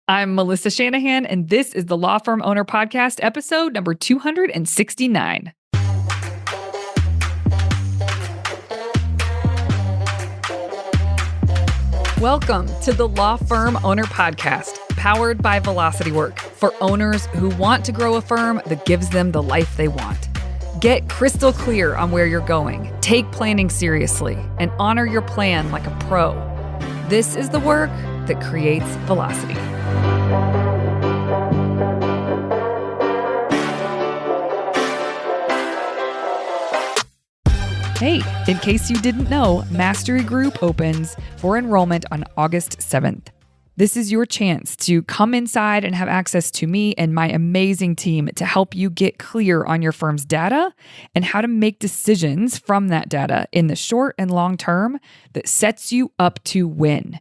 I'm Melissa Shanahan, and this is the Law Firm Owner Podcast, episode number 269. Welcome to the Law Firm Owner Podcast, powered by Velocity Work, for owners who want to grow a firm that gives them the life they want. Get crystal clear on where you're going, take planning seriously, and honor your plan like a pro. This is the work that creates velocity. Hey, in case you didn't know, Mastery Group opens for enrollment on August 7th. This is your chance to come inside and have access to me and my amazing team to help you get clear on your firm's data and how to make decisions from that data in the short and long term that sets you up to win.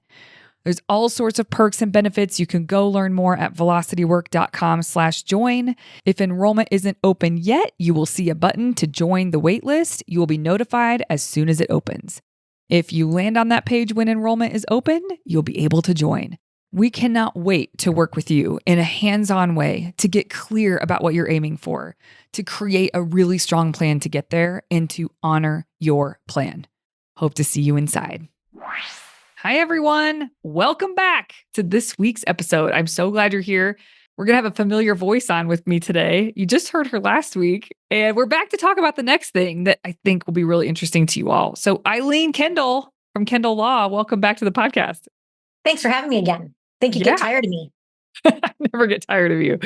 There's all sorts of perks and benefits. You can go learn more at velocitywork.com/join. If enrollment isn't open yet, you will see a button to join the waitlist. You will be notified as soon as it opens. If you land on that page when enrollment is open, you'll be able to join. We cannot wait to work with you in a hands-on way to get clear about what you're aiming for, to create a really strong plan to get there, and to honor your plan. Hope to see you inside. Hi, everyone. Welcome back to this week's episode. I'm so glad you're here. We're going to have a familiar voice on with me today. You just heard her last week, and we're back to talk about the next thing that I think will be really interesting to you all. So Eileen Kendall from Kendall Law, welcome back to the podcast. Thanks for having me again. Think you get tired of me. I never get tired of you.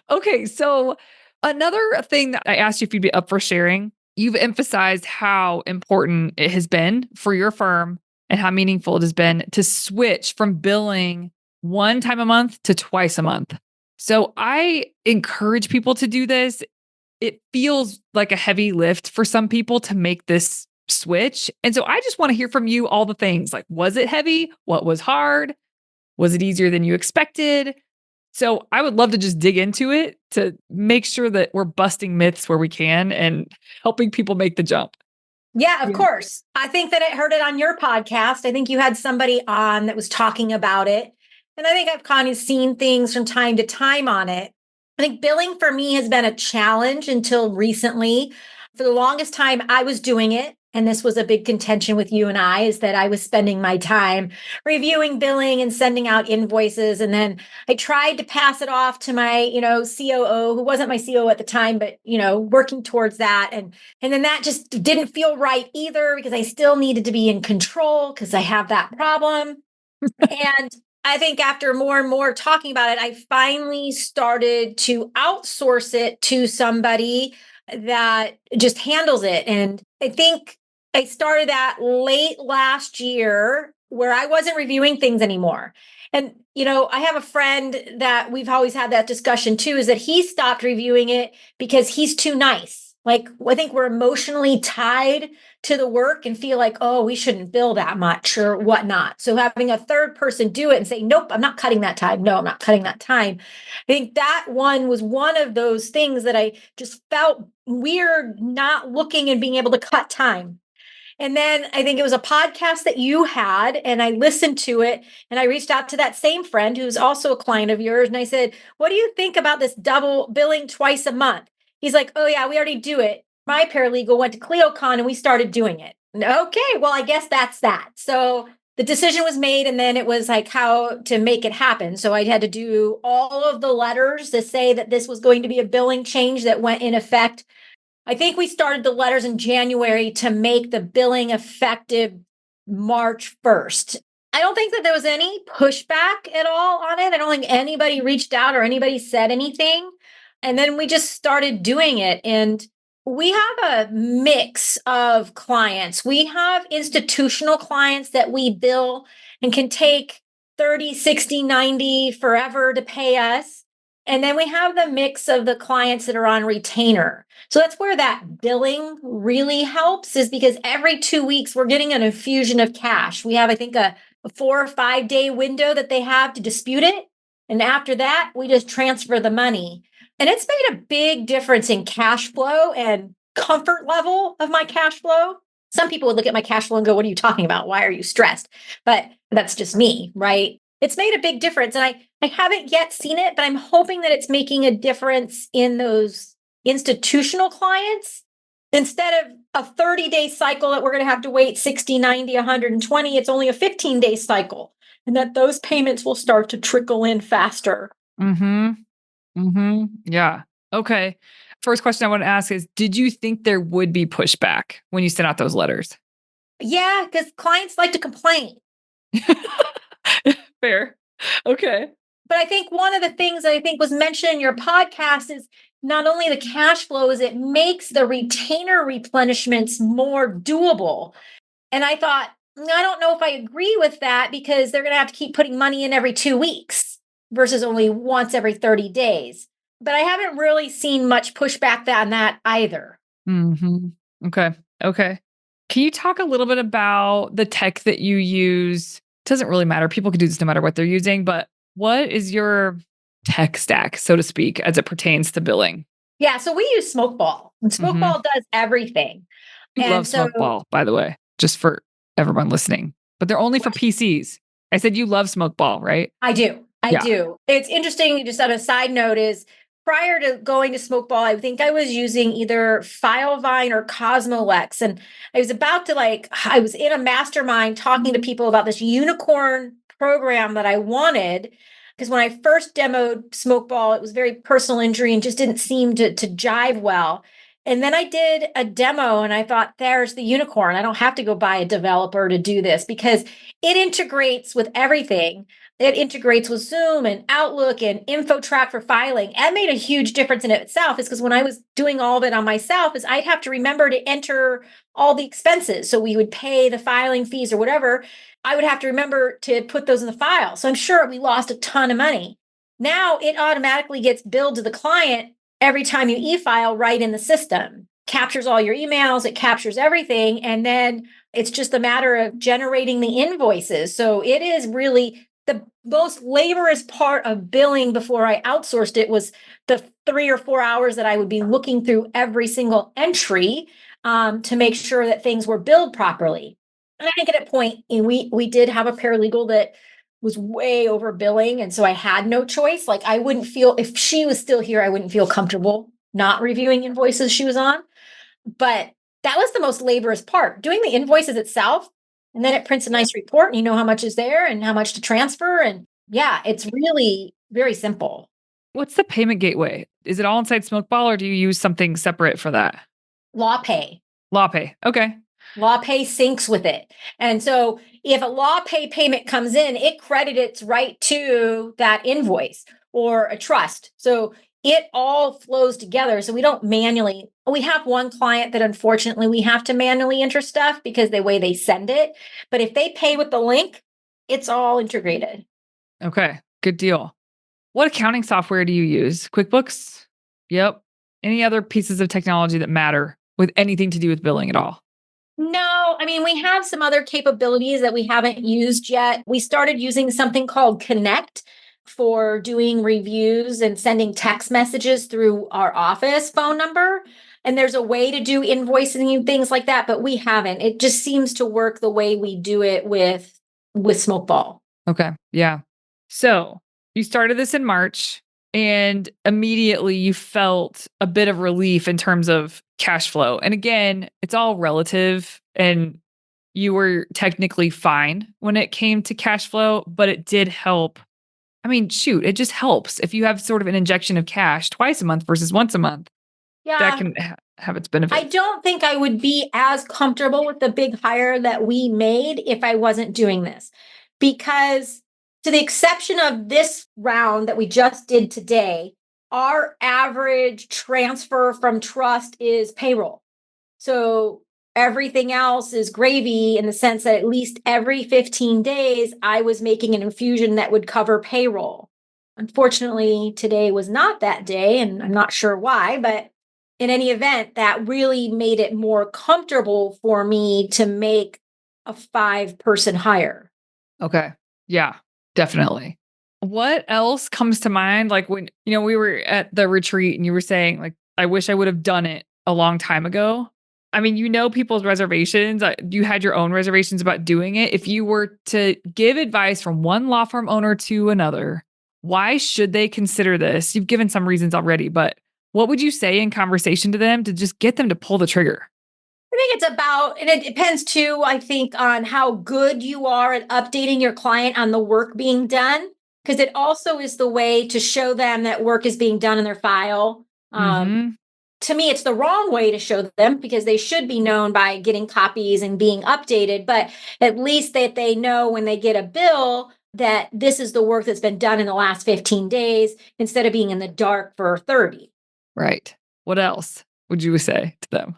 Okay, so another thing that I asked you if you'd be up for sharing, you've emphasized how important it has been for your firm and how meaningful it has been to switch from billing one time a month to twice a month. So I encourage people to do this. It feels like a heavy lift for some people to make this switch. And so I just want to hear from you all the things. Like, was it heavy? What was hard? Was it easier than you expected? So I would love to just dig into it to make sure that we're busting myths where we can and helping people make the jump. Yeah, of course. I think that I heard it on your podcast. I think you had somebody on that was talking about it. And I think I've kind of seen things from time to time on it. I think billing for me has been a challenge until recently. For the longest time, I was doing it. And this was a big contention with you and I, is that I was spending my time reviewing billing and sending out invoices. And then I tried to pass it off to my, COO, who wasn't my COO at the time, but, working towards that. And then that just didn't feel right either, because I still needed to be in control because I have that problem. And I think after more and more talking about it, I finally started to outsource it to somebody that just handles it. And I think I started that late last year, where I wasn't reviewing things anymore. And, I have a friend that we've always had that discussion too, is that he stopped reviewing it because he's too nice. Like, I think we're emotionally tied to the work and feel like, oh, we shouldn't bill that much or whatnot. So having a third person do it and say, nope, I'm not cutting that time. No, I'm not cutting that time. I think that one was one of those things that I just felt weird not looking and being able to cut time. And then I think it was a podcast that you had, and I listened to it, and I reached out to that same friend who's also a client of yours. And I said, what do you think about this double billing twice a month? He's like, oh yeah, we already do it. My paralegal went to CleoCon and we started doing it. Okay, well, I guess that's that. So the decision was made, and then it was like how to make it happen. So I had to do all of the letters to say that this was going to be a billing change that went in effect. I think we started the letters in January to make the billing effective March 1st. I don't think that there was any pushback at all on it. I don't think anybody reached out or anybody said anything. And then we just started doing it. And we have a mix of clients. We have institutional clients that we bill and can take 30, 60, 90 forever to pay us. And then we have the mix of the clients that are on retainer. So that's where that billing really helps, is because every 2 weeks we're getting an infusion of cash. We have, I think, a 4 or 5 day window that they have to dispute it. And after that, we just transfer the money. And it's made a big difference in cash flow and comfort level of my cash flow. Some people would look at my cash flow and go, what are you talking about? Why are you stressed? But that's just me, right? it's made a big difference. And I haven't yet seen it, but I'm hoping that it's making a difference in those institutional clients. Instead of a 30-day cycle that we're going to have to wait 60, 90, 120, it's only a 15-day cycle. And that those payments will start to trickle in faster. Mm-hmm. Mm-hmm. Yeah. Okay. First question I want to ask is, did you think there would be pushback when you sent out those letters? Yeah, because clients like to complain. Fair. Okay. But I think one of the things that I think was mentioned in your podcast is not only the cash flows, it makes the retainer replenishments more doable. And I thought, I don't know if I agree with that because they're going to have to keep putting money in every 2 weeks versus only once every 30 days. But I haven't really seen much pushback on that either. Mm-hmm. Okay. Okay. Can you talk a little bit about the tech that you use? Doesn't really matter. People can do this no matter what they're using, but what is your tech stack, so to speak, as it pertains to billing? Yeah, so we use Smokeball, and Smokeball does everything. You And love so Smokeball, by the way, just for everyone listening, but they're only for PCs. I said you love Smokeball, right? I do. I Yeah. do. It's interesting, just on a side note, is prior to going to Smokeball, I think I was using either Filevine or Cosmolex. And I was about to I was in a mastermind talking to people about this unicorn program that I wanted. Because when I first demoed Smokeball, it was very personal injury and just didn't seem to jive well. And then I did a demo and I thought, there's the unicorn. I don't have to go buy a developer to do this because it integrates with everything. It integrates with Zoom and Outlook and InfoTrack for filing. That made a huge difference in itself. Is because when I was doing all of it on myself, is I'd have to remember to enter all the expenses. So we would pay the filing fees or whatever. I would have to remember to put those in the file. So I'm sure we lost a ton of money. Now it automatically gets billed to the client every time you e-file right in the system. Captures all your emails, it captures everything. And then it's just a matter of generating the invoices. So it is really the most laborious part of billing before I outsourced it was the 3 or 4 hours that I would be looking through every single entry to make sure that things were billed properly. And I think at a point, we did have a paralegal that was way over billing. And so I had no choice. Like I wouldn't feel, if she was still here, I wouldn't feel comfortable not reviewing invoices she was on. But that was the most laborious part, doing the invoices itself. And then it prints a nice report and you know how much is there and how much to transfer. And yeah, it's really very simple. What's the payment gateway? Is it all inside Smokeball or do you use something separate for that? LawPay. LawPay. Okay. LawPay syncs with it. And so if a LawPay payment comes in, it credits right to that invoice or a trust. So it all flows together. So we don't manually, we have one client that unfortunately we have to manually enter stuff because the way they send it. But if they pay with the link, it's all integrated. Okay. Good deal. What accounting software do you use? QuickBooks? Yep. Any other pieces of technology that matter with anything to do with billing at all? No, I mean, we have some other capabilities that we haven't used yet. We started using something called Connect for doing reviews and sending text messages through our office phone number. And there's a way to do invoicing and things like that, but we haven't. It just seems to work the way we do it with Smokeball. Okay. Yeah. So you started this in March and immediately you felt a bit of relief in terms of cash flow. And again, it's all relative and you were technically fine when it came to cash flow, but it did help. I mean, shoot, it just helps if you have sort of an injection of cash twice a month versus once a month. Yeah. That can have its benefits. I don't think I would be as comfortable with the big hire that we made if I wasn't doing this. Because to the exception of this round that we just did today, our average transfer from trust is payroll. So everything else is gravy in the sense that at least every 15 days, I was making an infusion that would cover payroll. Unfortunately, today was not that day, and I'm not sure why, but in any event, that really made it more comfortable for me to make a 5-person hire. Okay. Yeah, definitely. What else comes to mind? Like when, we were at the retreat and you were saying like, I wish I would have done it a long time ago. I mean, people's reservations. You had your own reservations about doing it. If you were to give advice from one law firm owner to another, why should they consider this? You've given some reasons already, but what would you say in conversation to them to just get them to pull the trigger? I think it's about, and it depends too, I think, on how good you are at updating your client on the work being done, because it also is the way to show them that work is being done in their file. Mhm. To me, it's the wrong way to show them because they should be known by getting copies and being updated, but at least that they know when they get a bill that this is the work that's been done in the last 15 days instead of being in the dark for 30. Right. What else would you say to them?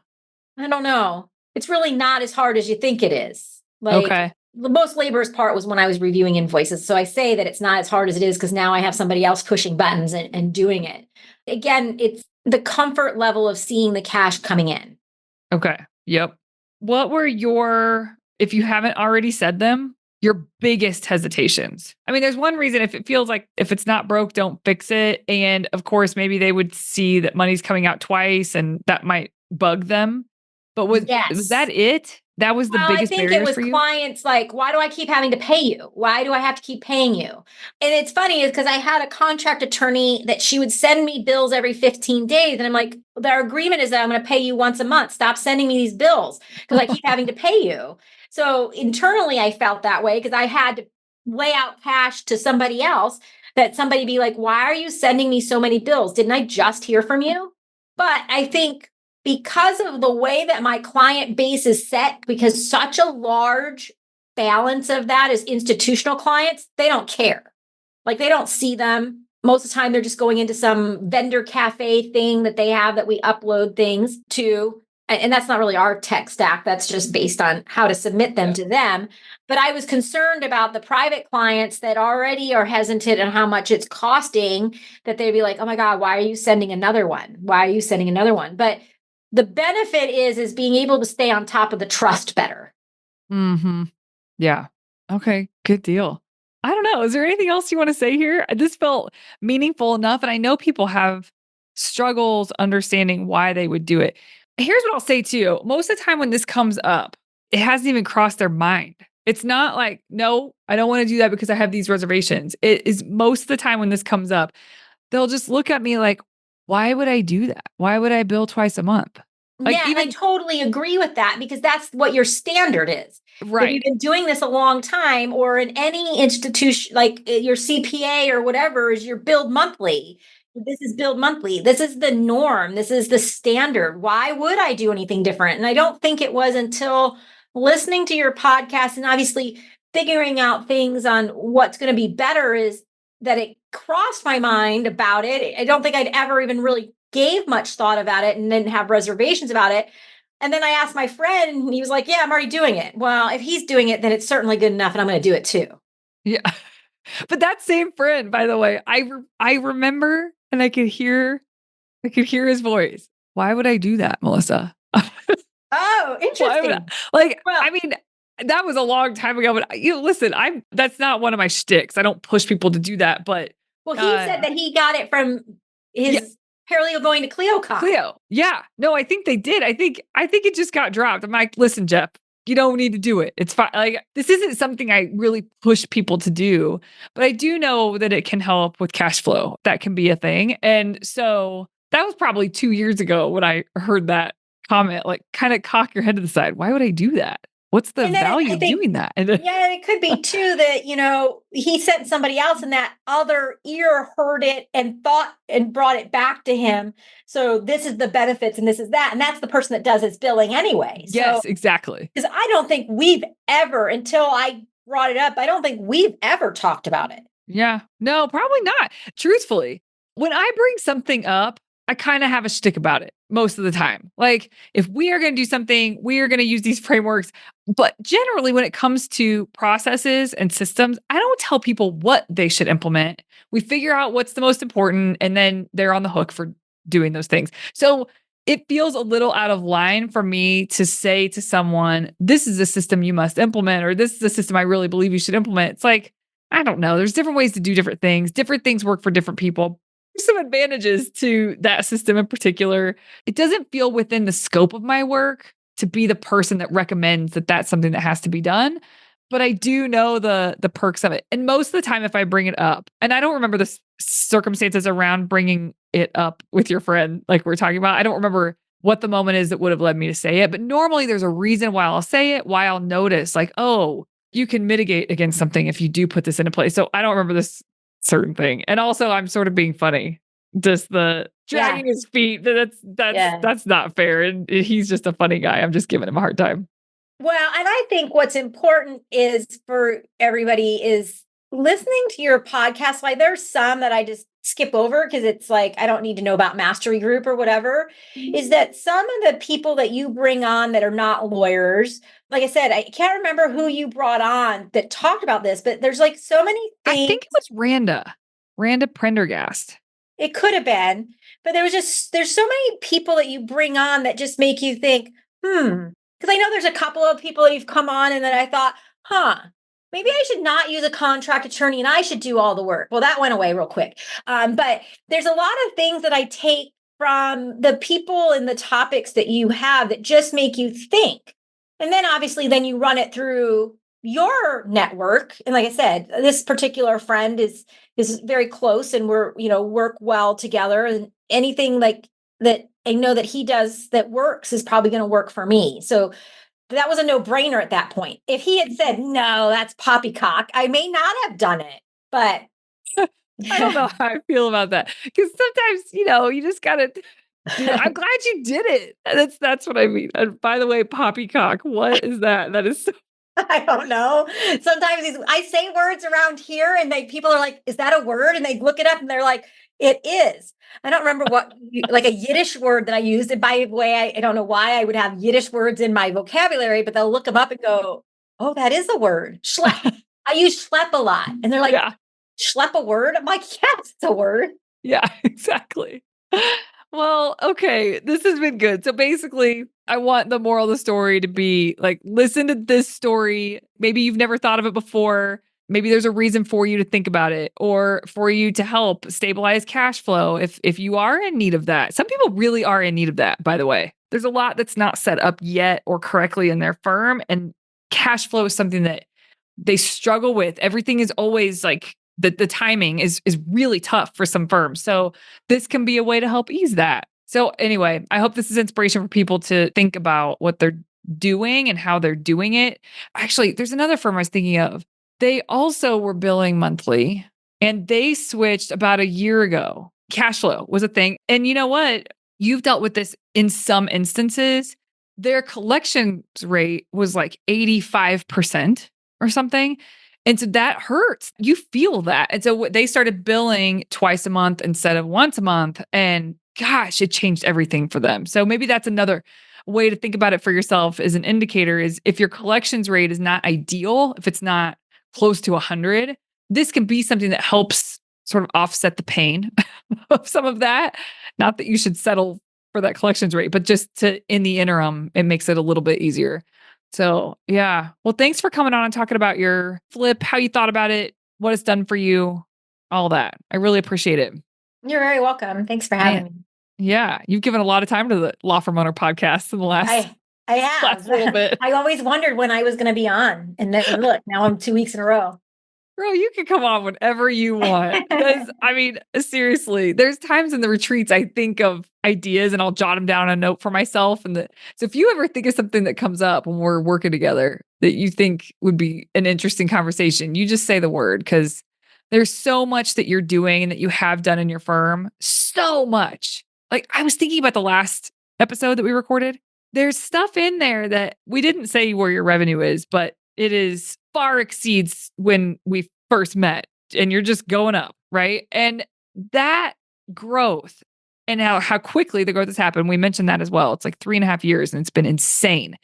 I don't know. It's really not as hard as you think it is. Like Okay. the most laborious part was when I was reviewing invoices. So I say that it's not as hard as it is because now I have somebody else pushing buttons and doing it. Again, it's the comfort level of seeing the cash coming in. Okay. Yep. What were if you haven't already said them, your biggest hesitations? I mean, there's one reason if it feels like if it's not broke, don't fix it. And of course, maybe they would see that money's coming out twice and that might bug them. But was Yes. that it? That was the Well, I biggest think it barriers was for you? clients like, why do I keep having to pay you? Why do I have to keep paying you? And it's funny is because I had a contract attorney that she would send me bills every 15 days. And I'm like, their agreement is that I'm going to pay you once a month. Stop sending me these bills because I keep having to pay you. So internally, I felt that way because I had to lay out cash to somebody else that somebody be like, why are you sending me so many bills? Didn't I just hear from you? But I think because of the way that my client base is set, because such a large balance of that is institutional clients, they don't care. Like they don't see them. Most of the time, they're just going into some vendor cafe thing that they have that we upload things to. And that's not really our tech stack. That's just based on how to submit them to them. But I was concerned about the private clients that already are hesitant on how much it's costing, that they'd be like, oh my God, why are you sending another one? Why are you sending another one? But the benefit is being able to stay on top of the trust better. Mhm. Yeah. Okay, good deal. I don't know, is there anything else you wanna say here? This felt meaningful enough, and I know people have struggles understanding why they would do it. Here's what I'll say too, most of the time when this comes up, it hasn't even crossed their mind. It's not like, "No, I don't wanna do that because I have these reservations." It is most of the time when this comes up, they'll just look at me like, "Why would I do that? Why would I bill twice a month?" Like, Yeah, and I even totally agree with that because that's what your standard is. If you've right. been doing this a long time or in any institution like your CPA or whatever is your billed monthly. This is billed monthly. This is the norm. This is the standard. Why would I do anything different? And I don't think it was until listening to your podcast and obviously figuring out things on what's going to be better is that it crossed my mind about it. I don't think I'd ever even really gave much thought about it and didn't have reservations about it. And then I asked my friend, and he was like, yeah, I'm already doing it. Well, if he's doing it, then it's certainly good enough, and I'm going to do it too. Yeah. But that same friend, by the way, I remember and I could hear his voice. Why would I do that, Melissa? Oh, Why would I? interesting. Like, Well, I mean, that was a long time ago, but listen, that's not one of my shticks. I don't push people to do that, but well, he uh said that he got it from yeah, his paralegal going to CleoCon. Cleo. Yeah. No, I think they did. I think it just got dropped. I'm like, listen, Jeff, you don't need to do it. It's fine. Like this isn't something I really push people to do, but I do know that it can help with cash flow. That can be a thing. And so that was probably 2 years ago when I heard that comment, like kind of cock your head to the side. Why would I do that? What's the And then value I of think, doing that? And then, yeah, it could be too that, he sent somebody else and that other ear heard it and thought and brought it back to him. So this is the benefits and this is that. And that's the person that does his billing anyway. So, yes, exactly. because I don't think we've ever, until I brought it up, I don't think we've ever talked about it. Yeah. No, probably not. Truthfully, when I bring something up, I kind of have a shtick about it most of the time. Like, if we are going to do something, we are going to use these frameworks. But generally, when it comes to processes and systems, I don't tell people what they should implement. We figure out what's the most important, and then they're on the hook for doing those things. So it feels a little out of line for me to say to someone, this is a system you must implement, or this is a system I really believe you should implement. It's like, I don't know. There's different ways to do different things. Different things work for different people. There's some advantages to that system in particular. It doesn't feel within the scope of my work. to be the person that recommends that that's something that has to be done. But I do know the perks of it. And most of the time, if I bring it up, and I don't remember the circumstances around bringing it up with your friend, like we're talking about, I don't remember what the moment is that would have led me to say it. But normally there's a reason why I'll say it, why I'll notice like, oh, you can mitigate against something if you do put this into place. So I don't remember this certain thing. And also I'm sort of being funny. Just the dragging his feet. That's not fair. And he's just a funny guy. I'm just giving him a hard time. Well, and I think what's important is for everybody is listening to your podcast. Like there's some that I just skip over because it's like, I don't need to know about mastery group or whatever, is that some of the people that you bring on that are not lawyers, like I said, I can't remember who you brought on that talked about this, but there's like so many things. I think it was Randa Prendergast. It could have been, but there's so many people that you bring on that just make you think, because I know there's a couple of people that you've come on and then I thought, maybe I should not use a contract attorney and I should do all the work. Well, that went away real quick. But there's a lot of things that I take from the people and the topics that you have that just make you think. And then obviously then you run it through your network. And like I said, this particular friend is very close and we're, work well together, and anything like that I know that he does that works is probably going to work for me. So that was a no-brainer at that point. If he had said, no, that's poppycock, I may not have done it, but I don't know how I feel about that. Because sometimes, you just got to I'm glad you did it. That's what I mean. And by the way, poppycock, what is that? That is so I don't know. Sometimes I say words around here and people are like, is that a word? And they look it up and they're like, it is. I don't remember like a Yiddish word that I used. And by the way, I don't know why I would have Yiddish words in my vocabulary, but they'll look them up and go, oh, that is a word. Schlep. I use schlep a lot. And they're like, schlep a word? I'm like, yes, it's a word. Yeah, exactly. Well, okay, this has been good. So basically, I want the moral of the story to be like, listen to this story. Maybe you've never thought of it before. Maybe there's a reason for you to think about it or for you to help stabilize cash flow if you are in need of that. Some people really are in need of that, by the way. There's a lot that's not set up yet or correctly in their firm, and cash flow is something that they struggle with. Everything is always like the timing is really tough for some firms. So this can be a way to help ease that. So anyway, I hope this is inspiration for people to think about what they're doing and how they're doing it. Actually, there's another firm I was thinking of. They also were billing monthly and they switched about a year ago. Cash flow was a thing. And you know what? You've dealt with this in some instances. Their collections rate was like 85% or something. And so that hurts. You feel that. And so they started billing twice a month instead of once a month. And gosh, it changed everything for them. So maybe that's another way to think about it for yourself as an indicator is if your collections rate is not ideal, if it's not close to 100, this can be something that helps sort of offset the pain of some of that. Not that you should settle for that collections rate, but just to in the interim, it makes it a little bit easier. So, yeah. Well, thanks for coming on and talking about your flip, how you thought about it, what it's done for you, all that. I really appreciate it. You're very welcome. Thanks for having me. Yeah. You've given a lot of time to the Law Firm Owner podcast in the last, I have. last little bit. I always wondered when I was going to be on. And then look, now I'm 2 weeks in a row. Girl, you can come on whenever you want. Because, I mean, seriously, there's times in the retreats I think of ideas and I'll jot them down on a note for myself. So if you ever think of something that comes up when we're working together that you think would be an interesting conversation, you just say the word because there's so much that you're doing and that you have done in your firm. So much. Like I was thinking about the last episode that we recorded. There's stuff in there that we didn't say where your revenue is, but it is far exceeds when we first met and you're just going up, right? And that growth and how quickly the growth has happened, we mentioned that as well. It's like 3.5 years and it's been insane.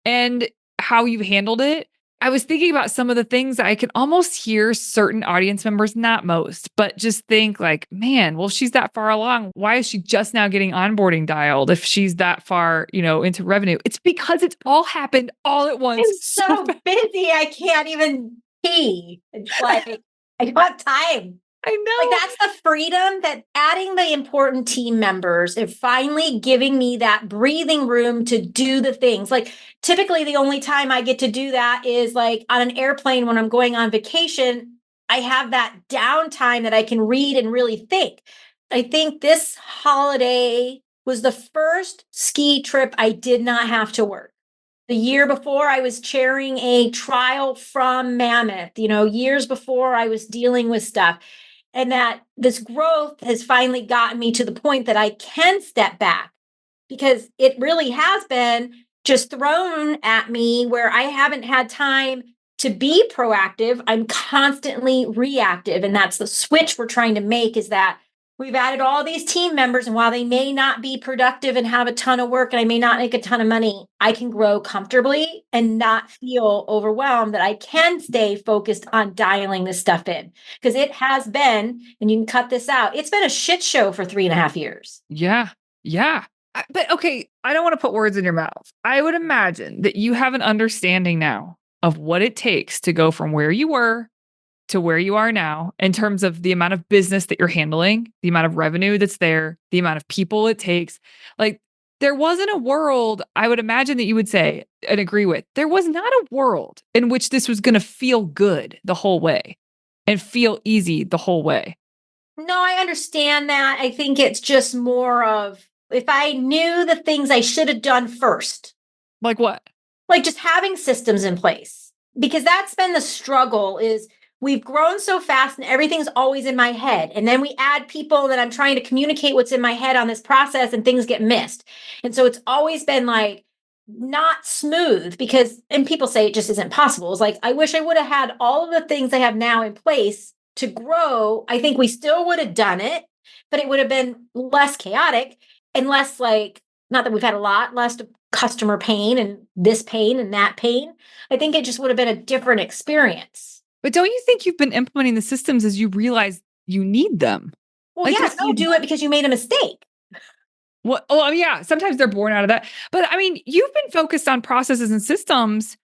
And how you've handled it. I was thinking about some of the things that I can almost hear certain audience members, not most, but just think like, man, well, if she's that far along, why is she just now getting onboarding dialed if she's that far, into revenue? It's because it's all happened all at once. I'm so busy. I can't even pee. It's like, I don't have time. I Like know. that's the freedom that adding the important team members and finally giving me that breathing room to do the things. Like typically the only time I get to do that is like on an airplane when I'm going on vacation. I have that downtime that I can read and really think. I think this holiday was the first ski trip I did not have to work. The year before, I was chairing a trial from Mammoth, years before I was dealing with stuff. And that this growth has finally gotten me to the point that I can step back because it really has been just thrown at me where I haven't had time to be proactive. I'm constantly reactive. And that's the switch we're trying to make is that we've added all these team members. And while they may not be productive and have a ton of work and I may not make a ton of money, I can grow comfortably and not feel overwhelmed that I can stay focused on dialing this stuff in. Because it has been, and you can cut this out, it's been a shit show for 3.5 years. Yeah. Yeah. But okay, I don't want to put words in your mouth. I would imagine that you have an understanding now of what it takes to go from where you were to where you are now in terms of the amount of business that you're handling, the amount of revenue that's there, the amount of people it takes. Like, there wasn't a world, I would imagine that you would say and agree with, there was not a world in which this was going to feel good the whole way and feel easy the whole way. No, I understand that. I think it's just more of if I knew the things I should have done first, Like what? like just having systems in place, because that's been the struggle is we've grown so fast and everything's always in my head. And then we add people that I'm trying to communicate what's in my head on this process and things get missed. And so it's always been like not smooth because, and people say it just isn't possible. It's like, I wish I would have had all of the things I have now in place to grow. I think we still would have done it, but it would have been less chaotic and less like, not that we've had a lot, less customer pain and this pain and that pain. I think it just would have been a different experience. But don't you think you've been implementing the systems as you realize you need them? Well, Like, yes, you do it because you made a mistake. Well, oh, I mean, yeah, sometimes they're born out of that. But I mean, you've been focused on processes and systems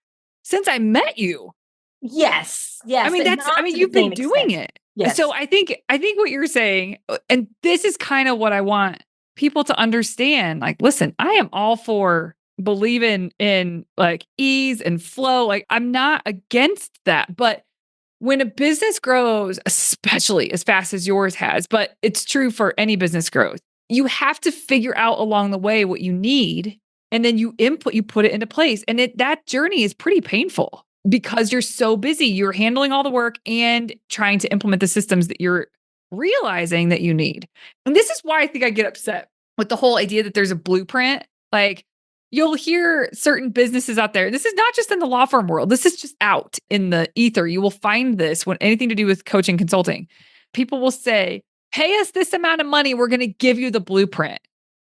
since I met you. Yes, yes. I mean, but not to the you've been same doing extent. it. Yes. So I think what you're saying, and this is kind of what I want people to understand. Like, listen, I am all for believing in like ease and flow. Like, I'm not against that. But when a business grows, especially as fast as yours has, but it's true for any business growth, you have to figure out along the way what you need and then you put it into place. And that journey is pretty painful because you're so busy. You're handling all the work and trying to implement the systems that you're realizing that you need. And this is why I think I get upset with the whole idea that there's a blueprint. Like, you'll hear certain businesses out there. This is not just in the law firm world. This is just out in the ether. You will find this when anything to do with coaching consulting. People will say, pay us this amount of money. We're going to give you the blueprint.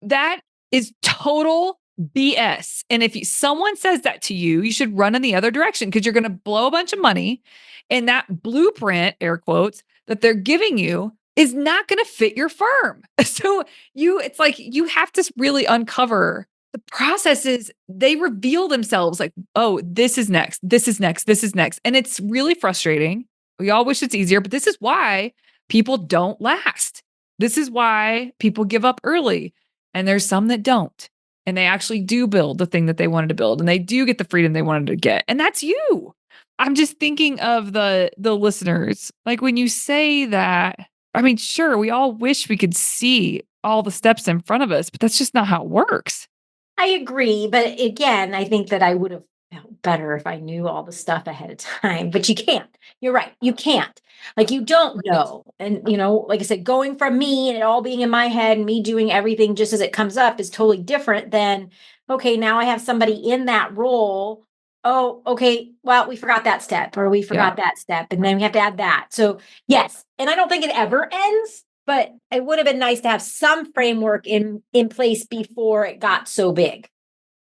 That is total BS. And if someone says that to you, you should run in the other direction because you're going to blow a bunch of money. And that blueprint, air quotes, that they're giving you is not going to fit your firm. So it's like you have to really uncover the processes. They reveal themselves like, oh, this is next. This is next. This is next. And it's really frustrating. We all wish it's easier, but this is why people don't last. This is why people give up early. And there's some that don't. And they actually do build the thing that they wanted to build. And they do get the freedom they wanted to get. And that's you. I'm just thinking of the listeners. Like when you say that, I mean, sure, we all wish we could see all the steps in front of us, but that's just not how it works. I agree. But again, I think that I would have felt better if I knew all the stuff ahead of time, but you can't. You're right. You can't. Like you don't know. And, like I said, going from me and it all being in my head and me doing everything just as it comes up is totally different than, okay, now I have somebody in that role. Oh, okay. Well, we forgot that step or we forgot that step. And then we have to add that. So yes. And I don't think it ever ends. But it would have been nice to have some framework in place before it got so big.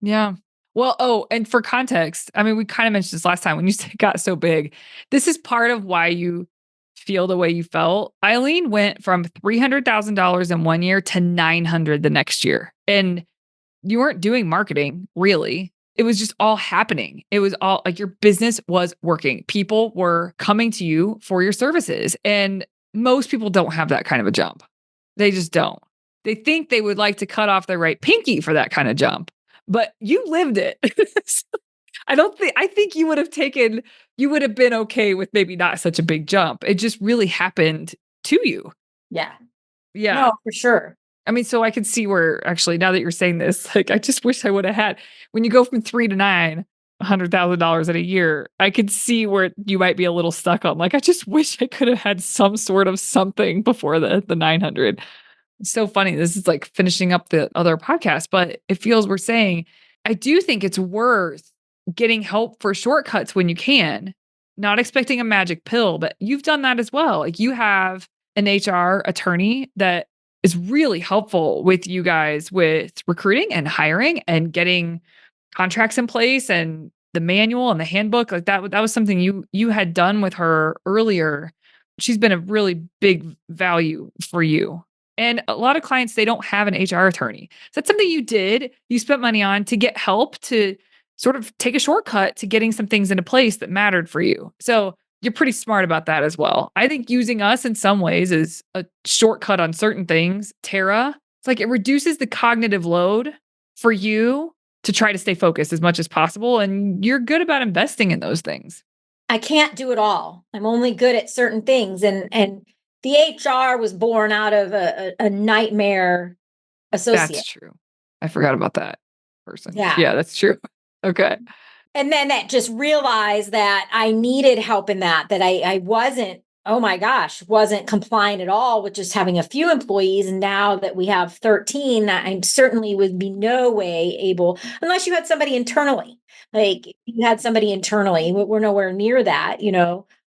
Yeah. Well, and for context, I mean, we kind of mentioned this last time when you said it got so big. This is part of why you feel the way you felt. Eileen went from $300,000 in one year to $900 the next year. And you weren't doing marketing, really. It was just all happening. It was all like your business was working. People were coming to you for your services. And most people don't have that kind of a jump. They just don't. They think they would like to cut off their right pinky for that kind of jump, but you lived it. I think you would have been okay with maybe not such a big jump. It just really happened to you. Yeah. Yeah. No, for sure. I mean, so I could see where actually, now that you're saying this, like, I just wish I would have had, when you go from 3 to 9, $100,000 in a year, I could see where you might be a little stuck on. Like, I just wish I could have had some sort of something before the 900. It's so funny. This is like finishing up the other podcast, but it feels we're saying, I do think it's worth getting help for shortcuts when you can, not expecting a magic pill, but you've done that as well. Like, you have an HR attorney that is really helpful with you guys with recruiting and hiring and getting contracts in place and the manual and the handbook. Like, that was something you had done with her earlier. She's been a really big value for you. And a lot of clients, they don't have an HR attorney. So that's something you did. You spent money on to get help to sort of take a shortcut to getting some things into place that mattered for you. So you're pretty smart about that as well. I think using us in some ways is a shortcut on certain things. Tara, it's like it reduces the cognitive load for you to try to stay focused as much as possible. And you're good about investing in those things. I can't do it all. I'm only good at certain things. And the HR was born out of a nightmare associate. That's true. I forgot about that person. Yeah. Yeah, that's true. Okay. And then that just realized that I needed help in that I wasn't, oh my gosh, wasn't compliant at all with just having a few employees. And now that we have 13, I certainly would be no way able, unless you had somebody internally, like you had somebody internally, we're nowhere near that,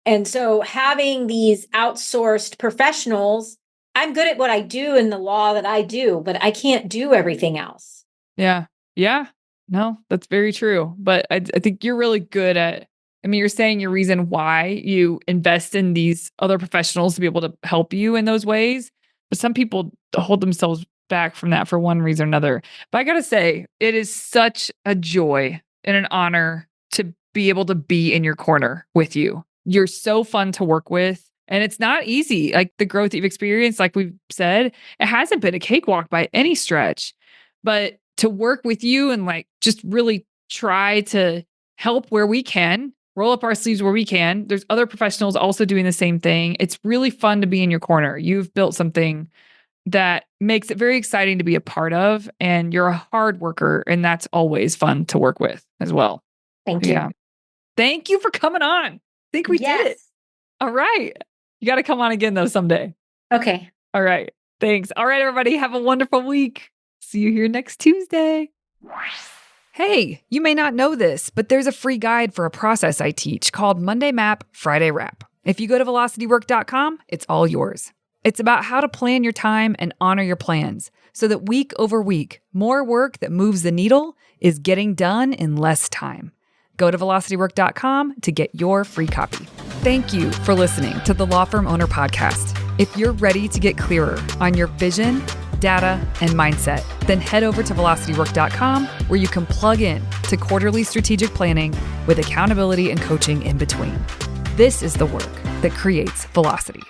And so having these outsourced professionals, I'm good at what I do in the law that I do, but I can't do everything else. Yeah. Yeah. No, that's very true. But I think you're really good at, you're saying your reason why you invest in these other professionals to be able to help you in those ways. But some people hold themselves back from that for one reason or another. But I got to say, it is such a joy and an honor to be able to be in your corner with you. You're so fun to work with. And it's not easy. Like, the growth that you've experienced, like we've said, it hasn't been a cakewalk by any stretch. But to work with you and like just really try to help where we can, roll up our sleeves where we can. There's other professionals also doing the same thing. It's really fun to be in your corner. You've built something that makes it very exciting to be a part of, and you're a hard worker, and that's always fun to work with as well. Thank you. Yeah. Thank you for coming on. I think we did it. All right. You got to come on again though someday. Okay. All right. Thanks. All right, everybody. Have a wonderful week. See you here next Tuesday. Hey, you may not know this, but there's a free guide for a process I teach called Monday Map, Friday Wrap. If you go to velocitywork.com, it's all yours. It's about how to plan your time and honor your plans so that week over week, more work that moves the needle is getting done in less time. Go to velocitywork.com to get your free copy. Thank you for listening to the Law Firm Owner Podcast. If you're ready to get clearer on your vision, data, and mindset, then head over to velocitywork.com where you can plug in to quarterly strategic planning with accountability and coaching in between. This is the work that creates velocity.